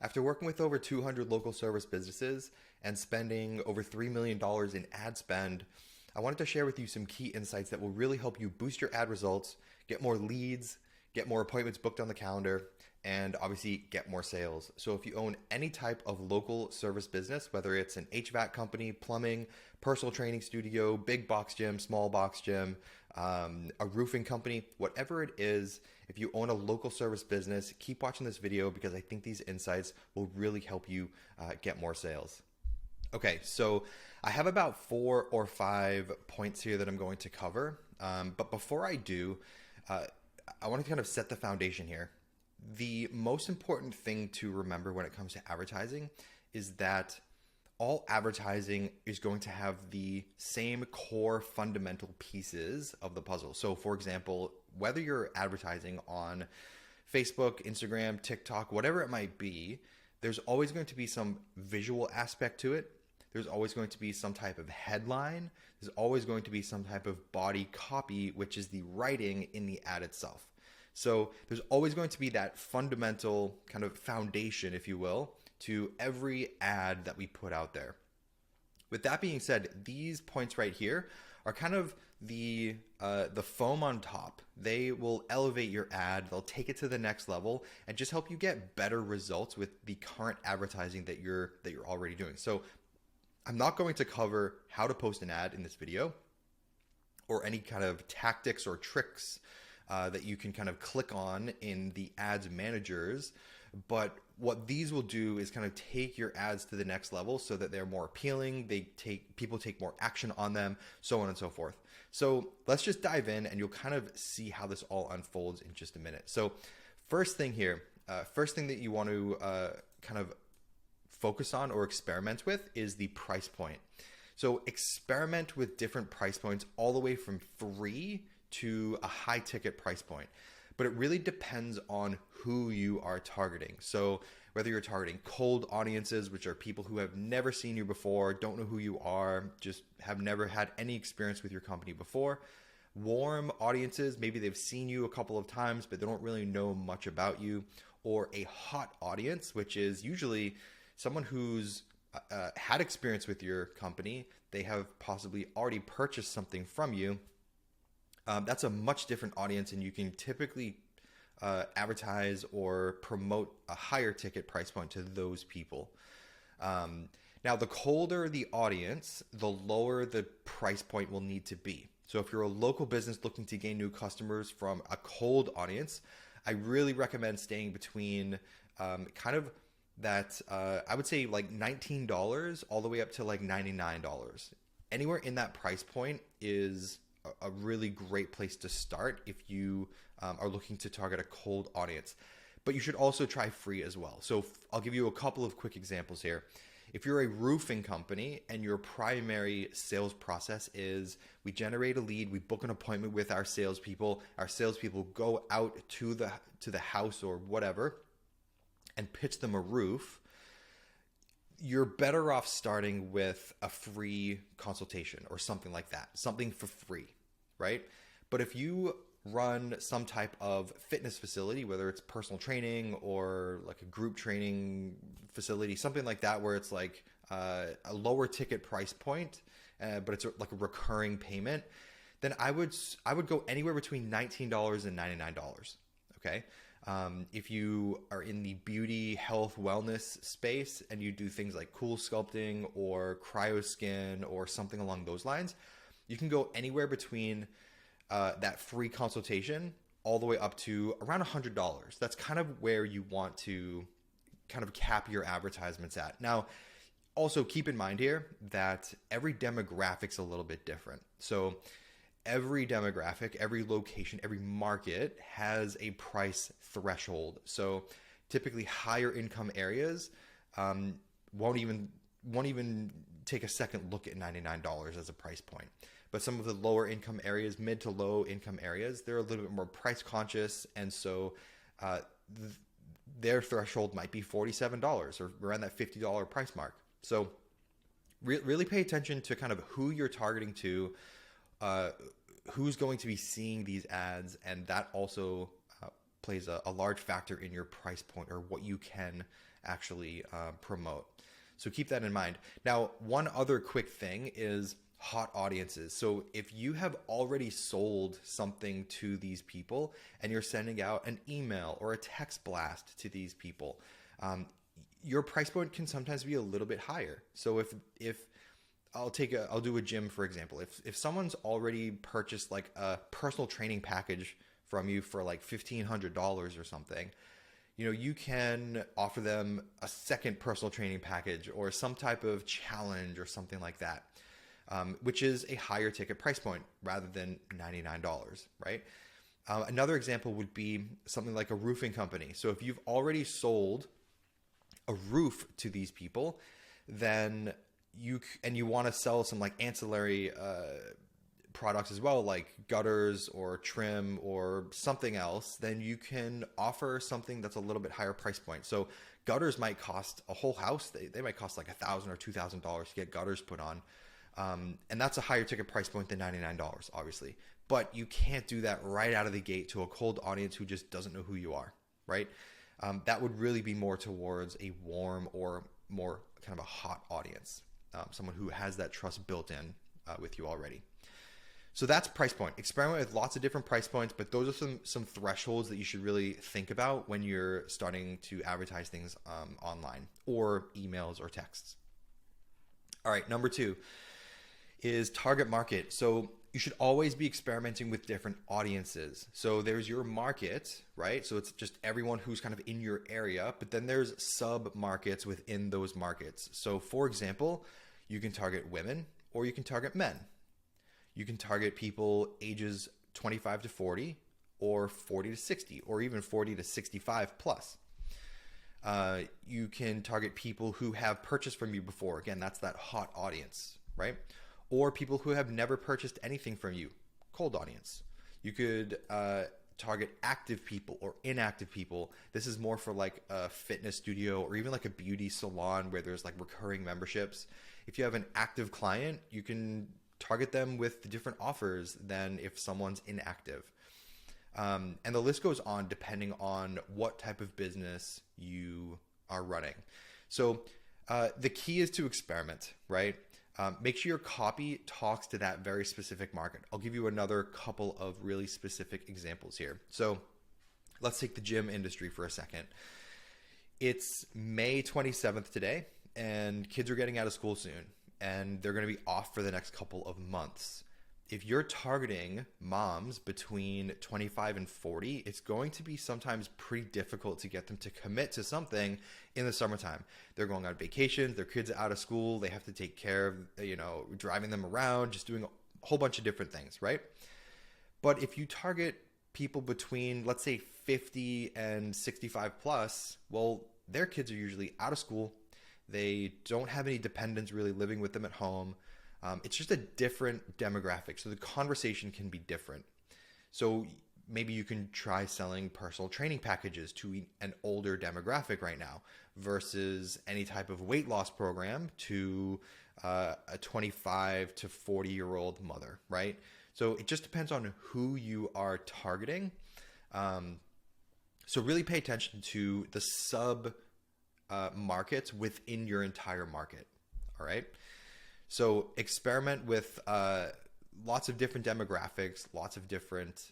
After working with over 200 local service businesses and spending over $3 million in ad spend, I wanted to share with you some key insights that will really help you boost your ad results, get more leads, get more appointments booked on the calendar, and obviously get more sales. So if you own any type of local service business, whether it's an HVAC company, plumbing, personal training studio, big box gym, small box gym, a roofing company, whatever it is, if you own a local service business, keep watching this video because I think these insights will really help you get more sales. Okay, so I have about 4 or 5 points here that I'm going to cover. But before I do, I want to kind of set the foundation here. The most important thing to remember when it comes to advertising is that all advertising is going to have the same core fundamental pieces of the puzzle. So for example, whether you're advertising on Facebook, Instagram, TikTok, whatever it might be, there's always going to be some visual aspect to it. There's always going to be some type of headline. There's always going to be some type of body copy, which is the writing in the ad itself. So there's always going to be that fundamental kind of foundation, if you will, to every ad that we put out there. With that being said, these points right here are kind of the foam on top. They will elevate your ad. They'll take it to the next level and just help you get better results with the current advertising that you're already doing. So I'm not going to cover how to post an ad in this video or any kind of tactics or tricks that you can kind of click on in the ads managers. But what these will do is kind of take your ads to the next level so that they're more appealing. People take more action on them, so on and so forth. So let's just dive in and you'll kind of see how this all unfolds in just a minute. So first thing that you want to kind of focus on or experiment with is the price point. So experiment with different price points all the way from free to a high ticket price point. But it really depends on who you are targeting. So whether you're targeting cold audiences, which are people who have never seen you before, don't know who you are, just have never had any experience with your company before. Warm audiences, maybe they've seen you a couple of times, but they don't really know much about you. Or a hot audience, which is usually someone who's had experience with your company. They have possibly already purchased something from you. That's a much different audience, and you can typically advertise or promote a higher ticket price point to those people. Now, the colder the audience, the lower the price point will need to be. So if you're a local business looking to gain new customers from a cold audience, I really recommend staying between kind of that, I would say like $19 all the way up to like $99. Anywhere in that price point is a really great place to start if you are looking to target a cold audience. But you should also try free as well. So I'll give you a couple of quick examples here. If you're a roofing company and your primary sales process is we generate a lead, we book an appointment with our salespeople go out to the house or whatever and pitch them a roof, you're better off starting with a free consultation or something like that, something for free, right? But if you run some type of fitness facility, whether it's personal training or like a group training facility, something like that, where it's like a lower ticket price point, but it's like a recurring payment, then I would go anywhere between $19 and $99. Okay. If you are in the beauty, health, wellness space and you do things like cool sculpting or cryoskin or something along those lines, you can go anywhere between that free consultation all the way up to around $100. That's kind of where you want to kind of cap your advertisements at. Now, also keep in mind here that every demographic's a little bit different. So every demographic, every location, every market has a price threshold. So typically higher income areas won't even take a second look at $99 as a price point. But some of the lower income areas, mid to low income areas, they're a little bit more price conscious. And so their threshold might be $47 or around that $50 price mark. So really pay attention to kind of who you're targeting to, who's going to be seeing these ads, and that also plays a large factor in your price point or what you can actually promote. So keep that in mind. Now, one other quick thing is hot audiences. So if you have already sold something to these people and you're sending out an email or a text blast to these people, your price point can sometimes be a little bit higher. So if I'll do a gym, for example. If someone's already purchased like a personal training package from you for like $1,500 or something, you can offer them a second personal training package or some type of challenge or something like that, which is a higher ticket price point rather than $99, right? Another example would be something like a roofing company. So if you've already sold a roof to these people, then you want to sell some like ancillary products as well, like gutters or trim or something else, then you can offer something that's a little bit higher price point. So gutters might cost a whole house. They might cost like $1,000 or $2,000 to get gutters put on. And that's a higher ticket price point than $99, obviously. But you can't do that right out of the gate to a cold audience who just doesn't know who you are, right? That would really be more towards a warm or more kind of a hot audience, someone who has that trust built in with you already. So that's price point. Experiment with lots of different price points, but those are some thresholds that you should really think about when you're starting to advertise things online or emails or texts. All right, number 2 is target market. So you should always be experimenting with different audiences. So there's your market, right? So it's just everyone who's kind of in your area, but then there's sub markets within those markets. So for example, you can target women or you can target men. You can target people ages 25 to 40 or 40 to 60 or even 40 to 65 plus. You can target people who have purchased from you before. Again, that's that hot audience, right? Or people who have never purchased anything from you, cold audience. You could target active people or inactive people. This is more for like a fitness studio or even like a beauty salon where there's like recurring memberships. If you have an active client, you can target them with different offers than if someone's inactive. And the list goes on depending on what type of business you are running. So the key is to experiment, right? Make sure your copy talks to that very specific market. I'll give you another couple of really specific examples here. So let's take the gym industry for a second. It's May 27th today, and kids are getting out of school soon, and they're going to be off for the next couple of months. If you're targeting moms between 25 and 40, it's going to be sometimes pretty difficult to get them to commit to something in the summertime. They're going on vacations, their kids are out of school, they have to take care of, driving them around, just doing a whole bunch of different things, right? But if you target people between, let's say, 50 and 65 plus, well, their kids are usually out of school. They don't have any dependents really living with them at home. It's just a different demographic. So the conversation can be different. So maybe you can try selling personal training packages to an older demographic right now versus any type of weight loss program to a 25 to 40-year-old mother, right? So it just depends on who you are targeting. So really pay attention to the sub markets within your entire market, all right? So experiment with lots of different demographics, lots of different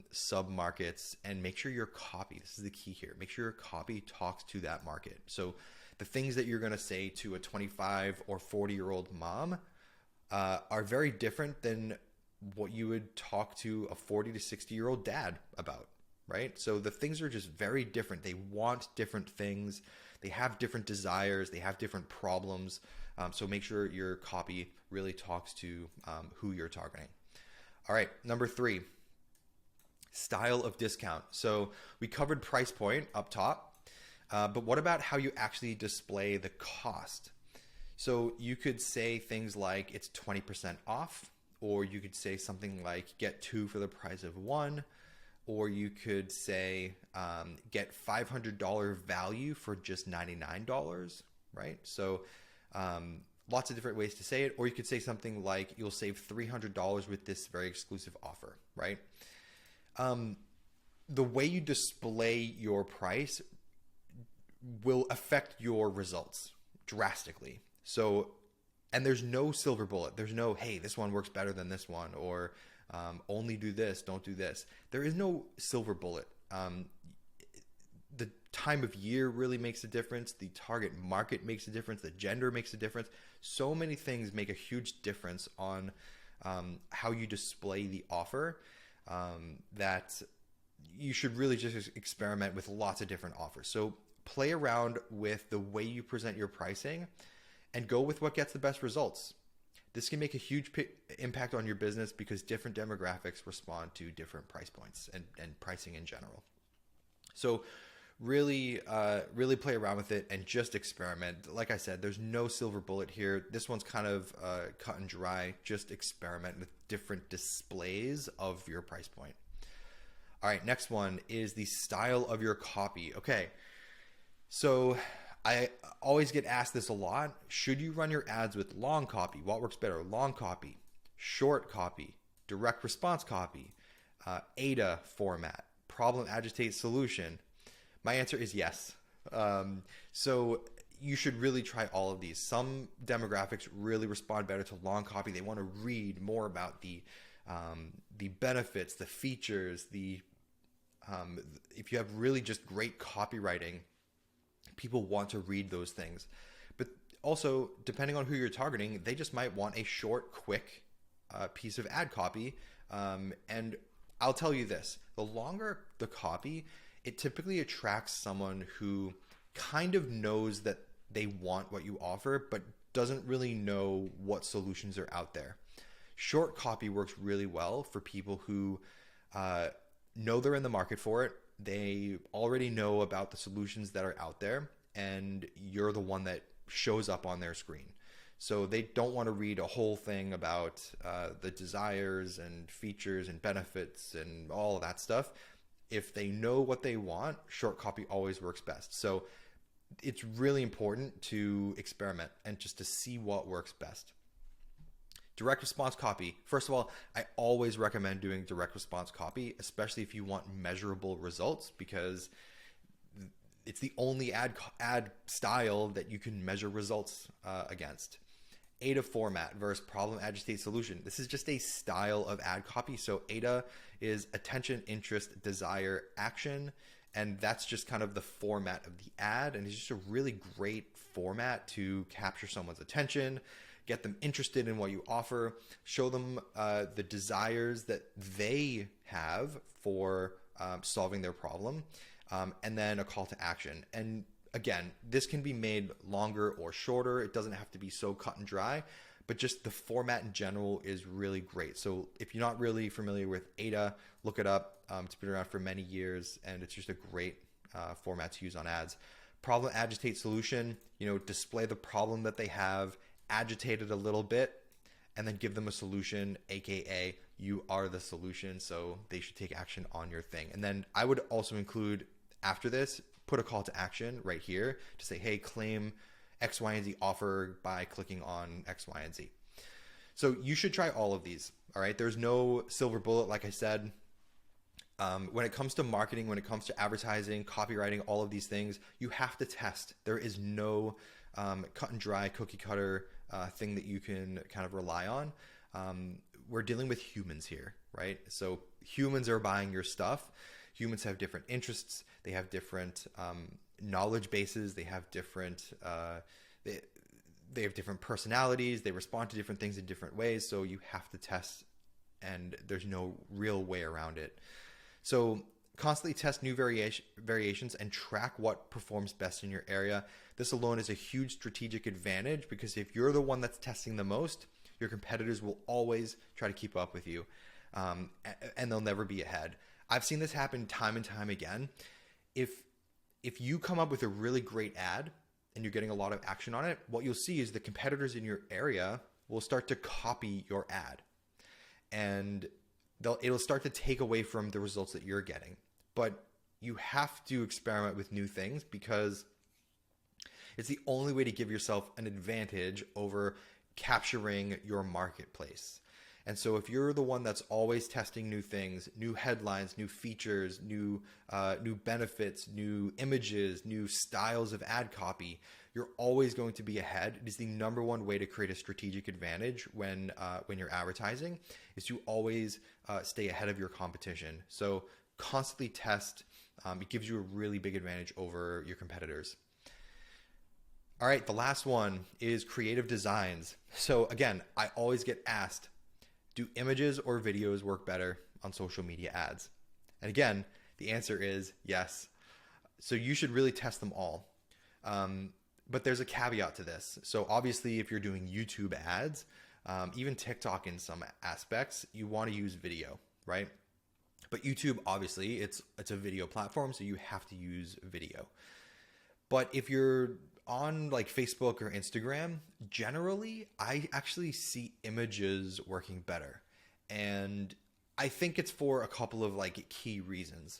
sub-markets, and make sure your copy, this is the key here, make sure your copy talks to that market. So the things that you're going to say to a 25 or 40-year-old mom are very different than what you would talk to a 40 to 60-year-old dad about, right? So the things are just very different. They want different things. They have different desires. They have different problems. So make sure your copy really talks to who you're targeting. All right, number 3, style of discount. So we covered price point up top, but what about how you actually display the cost? So you could say things like it's 20% off, or you could say something like get 2 for the price of 1, or you could say get $500 value for just $99, right? So lots of different ways to say it, or you could say something like you'll save $300 with this very exclusive offer, right? the way you display your price will affect your results drastically. So, and there's no silver bullet. There's no, hey, this one works better than this one, or only do this, don't do this. There is no silver bullet. The time of year really makes a difference. The target market makes a difference. The gender makes a difference. So many things make a huge difference on how you display the offer, that you should really just experiment with lots of different offers. So play around with the way you present your pricing and go with what gets the best results. This can make a huge impact on your business because different demographics respond to different price points and pricing in general. So really play around with it and just experiment. Like I said, there's no silver bullet here. This one's kind of cut and dry. Just experiment with different displays of your price point. All right, next one is the style of your copy. Okay, so I always get asked this a lot. Should you run your ads with long copy? What works better? Long copy, short copy, direct response copy, ADA format, problem, agitate, solution? My answer is yes. So you should really try all of these. Some demographics really respond better to long copy. They want to read more about the benefits, the features, if you have really just great copywriting, people want to read those things. But also, depending on who you're targeting, they just might want a short, quick piece of ad copy. And I'll tell you this, the longer the copy, it typically attracts someone who kind of knows that they want what you offer, but doesn't really know what solutions are out there. Short copy works really well for people who know they're in the market for it. They already know about the solutions that are out there, and you're the one that shows up on their screen. So they don't want to read a whole thing about the desires and features and benefits and all of that stuff. If they know what they want, short copy always works best. So it's really important to experiment and just to see what works best. Direct response copy. First of all, I always recommend doing direct response copy, especially if you want measurable results, because it's the only ad style that you can measure results against. ADA format versus problem, agitate, solution. This is just a style of ad copy. So ADA is attention, interest, desire, action. And that's just kind of the format of the ad. And it's just a really great format to capture someone's attention, get them interested in what you offer, show them the desires that they have for solving their problem, and then a call to action. And again, this can be made longer or shorter. It doesn't have to be so cut and dry, but just the format in general is really great. So if you're not really familiar with ADA, look it up. It's been around for many years, and it's just a great format to use on ads. Problem, agitate, solution, display the problem that they have, agitate it a little bit, and then give them a solution, aka you are the solution, so they should take action on your thing. And then I would also include, after this, put a call to action right here to say, hey, claim X, Y, and Z offer by clicking on X, Y, and Z. So you should try all of these. All right. There's no silver bullet, like I said. When it comes to marketing, when it comes to advertising, copywriting, all of these things, you have to test. There is no cut and dry cookie cutter thing that you can kind of rely on. We're dealing with humans here, right? So humans are buying your stuff. Humans have different interests. They have different knowledge bases. They have different they have different personalities. They respond to different things in different ways. So you have to test, and there's no real way around it. So constantly test new variations and track what performs best in your area. This alone is a huge strategic advantage, because if you're the one that's testing the most, your competitors will always try to keep up with you, and they'll never be ahead. I've seen this happen time and time again. If you come up with a really great ad and you're getting a lot of action on it, what you'll see is the competitors in your area will start to copy your ad, and it'll start to take away from the results that you're getting. But you have to experiment with new things, because it's the only way to give yourself an advantage over capturing your marketplace. And so if you're the one that's always testing new things, new headlines, new features, new benefits, new images, new styles of ad copy, you're always going to be ahead. It is the number one way to create a strategic advantage when you're advertising, is to always stay ahead of your competition. So constantly test. It gives you a really big advantage over your competitors. All right, the last one is creative designs. So again, I always get asked, do images or videos work better on social media ads? And again, the answer is yes. So you should really test them all. But there's a caveat to this. So obviously, if you're doing YouTube ads, even TikTok in some aspects, you want to use video, right? But YouTube, obviously, it's a video platform, so you have to use video. But if you're on like Facebook or Instagram, generally, I actually see images working better. And I think it's for a couple of like key reasons.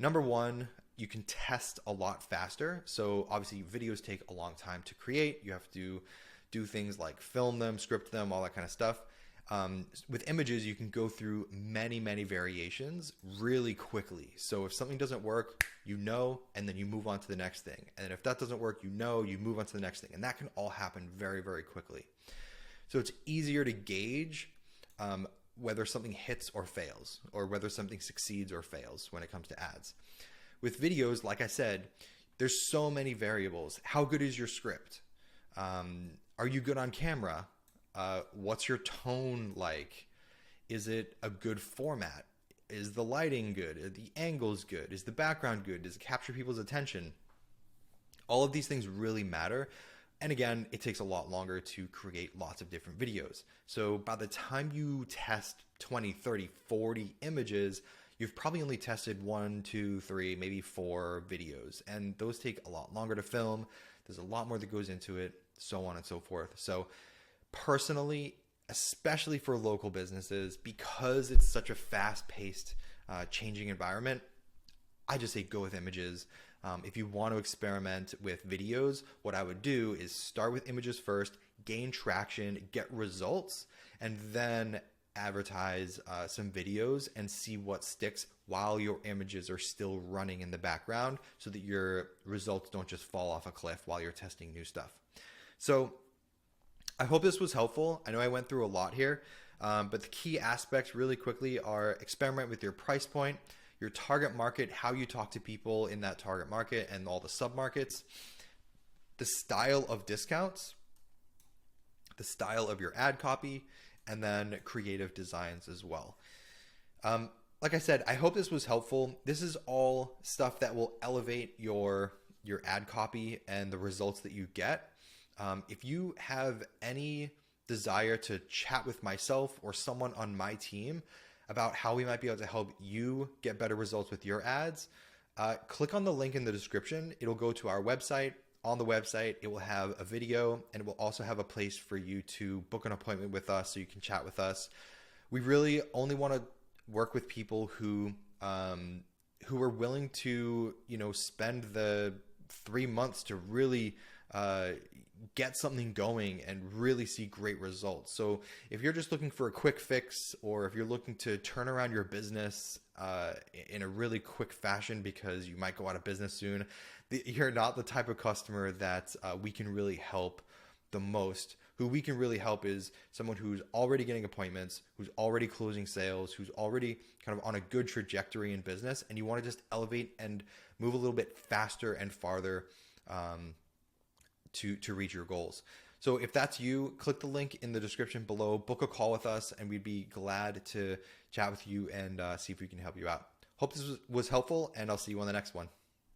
Number one, you can test a lot faster. So obviously videos take a long time to create. You have to do things like film them, script them, all that kind of stuff. With images, you can go through many, many variations really quickly. So if something doesn't work, you know, and then you move on to the next thing. And if that doesn't work, you know, you move on to the next thing. And that can all happen very, very quickly. So it's easier to gauge whether something hits or fails, or whether something succeeds or fails when it comes to ads. With videos, like I said, there's so many variables. How good is your script? Are you good on camera? What's your tone like? Is it a good format? Is the lighting good? Are the angles good? Is the background good? Does it capture people's attention? All of these things really matter. And again, it takes a lot longer to create lots of different videos. So by the time you test 20, 30, 40 images, you've probably only tested 1, 2, 3, maybe 4 videos. And those take a lot longer to film. There's a lot more that goes into it, so on and so forth. So personally, especially for local businesses, because it's such a fast-paced, changing environment, I just say go with images. If you want to experiment with videos, what I would do is start with images first, gain traction, get results, and then advertise some videos and see what sticks while your images are still running in the background, so that your results don't just fall off a cliff while you're testing new stuff. So I hope this was helpful. I know I went through a lot here, but the key aspects really quickly are experiment with your price point, your target market, how you talk to people in that target market and all the sub-markets, the style of discounts, the style of your ad copy, and then creative designs as well. Like I said, I hope this was helpful. This is all stuff that will elevate your ad copy and the results that you get. If you have any desire to chat with myself or someone on my team about how we might be able to help you get better results with your ads, click on the link in the description. It'll go to our website. On the website, it will have a video, and it will also have a place for you to book an appointment with us so you can chat with us. We really only want to work with people who are willing to, spend the 3 months to really get something going and really see great results. So if you're just looking for a quick fix, or if you're looking to turn around your business in a really quick fashion because you might go out of business soon, you're not the type of customer that we can really help the most. Who we can really help is someone who's already getting appointments, who's already closing sales, who's already kind of on a good trajectory in business, and you want to just elevate and move a little bit faster and farther to reach your goals. So if that's you, click the link in the description below, book a call with us, and we'd be glad to chat with you and see if we can help you out. Hope this was helpful, and I'll see you on the next one.